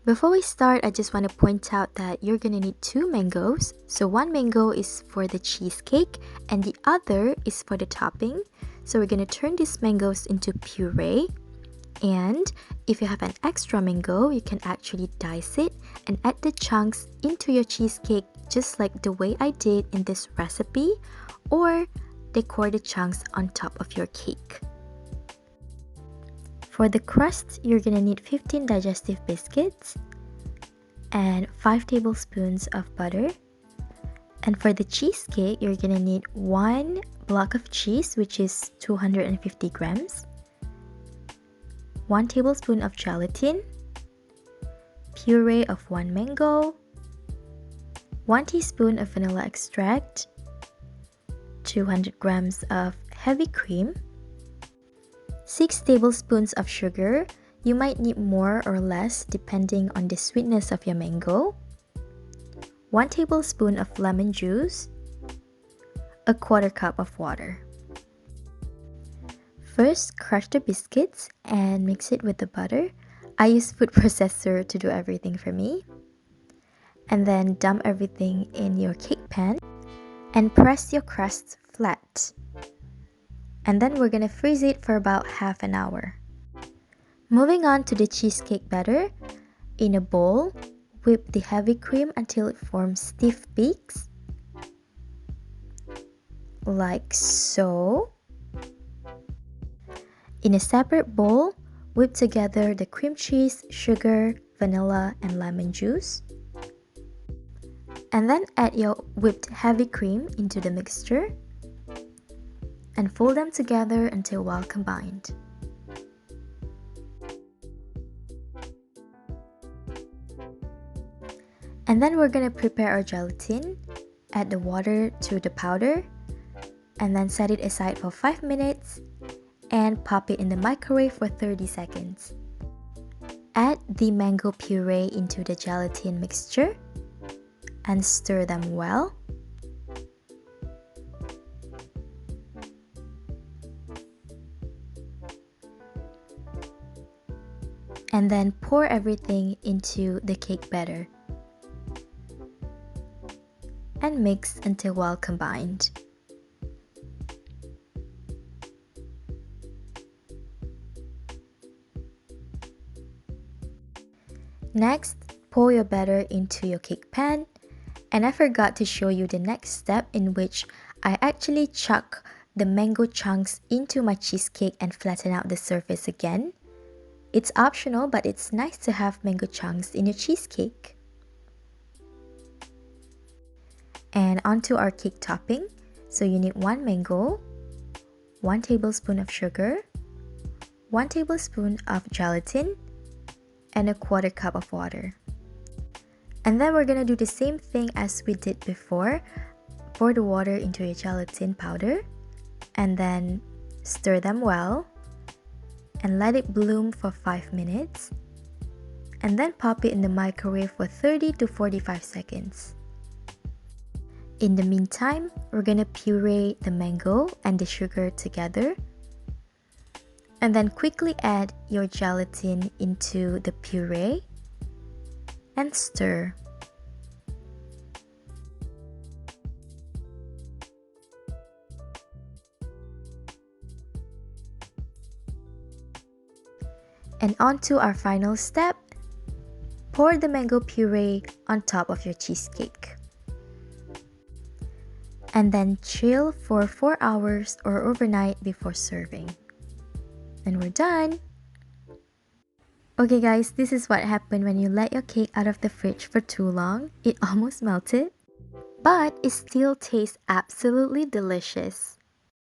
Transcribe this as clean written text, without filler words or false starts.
Before we start, I just want to point out that you're gonna need 2 mangoes. So one mango is for the cheesecake and the other is for the topping. So we're gonna turn these mangoes into puree. And if you have an extra mango, you can actually dice it and add the chunks into your cheesecake just like the way I did in this recipe, or decor the chunks on top of your cake. For the crust, you're gonna need 15 digestive biscuits and 5 tablespoons of butter. And for the cheesecake, you're gonna need 1 block of cheese, which is 250 grams, 1 tablespoon of gelatin, puree of 1 mango, 1 teaspoon of vanilla extract, 200 grams of heavy cream, 6 tablespoons of sugar. You might need more or less depending on the sweetness of your mango, 1 tablespoon of lemon juice, a 1/4 cup of water. First, crush the biscuits and mix it with the butter. I use food processor to do everything for me. And then dump everything in your cake pan and press your crust flat. And then we're gonna freeze it for about half an hour. Moving on to the cheesecake batter. In a bowl, whip the heavy cream until it forms stiff peaks, like so. In a separate bowl, whip together the cream cheese, sugar, vanilla, and lemon juice. And then add your whipped heavy cream into the mixture and fold them together until well combined. And then we're gonna prepare our gelatin. Add the water to the powder and then set it aside for 5 minutes and pop it in the microwave for 30 seconds. Add the mango puree into the gelatin mixture and stir them well. And then pour everything into the cake batter and mix until well combined. Next, pour your batter into your cake pan. And I forgot to show you the next step, in which I actually chuck the mango chunks into my cheesecake and flatten out the surface again. It's optional, but it's nice to have mango chunks in your cheesecake. And onto our cake topping. So you need 1 mango, 1 tablespoon of sugar, 1 tablespoon of gelatin, and a 1/4 cup of water. And then we're gonna do the same thing as we did before. Pour the water into your gelatin powder and then stir them well and let it bloom for 5 minutes. And then pop it in the microwave for 30 to 45 seconds. In the meantime, we're gonna puree the mango and the sugar together. And then quickly add your gelatin into the puree and stir. And on to our final step. Pour the mango puree on top of your cheesecake. And then chill for 4 hours or overnight before serving. And we're done! Okay guys, this is what happened when you let your cake out of the fridge for too long. It almost melted, but it still tastes absolutely delicious.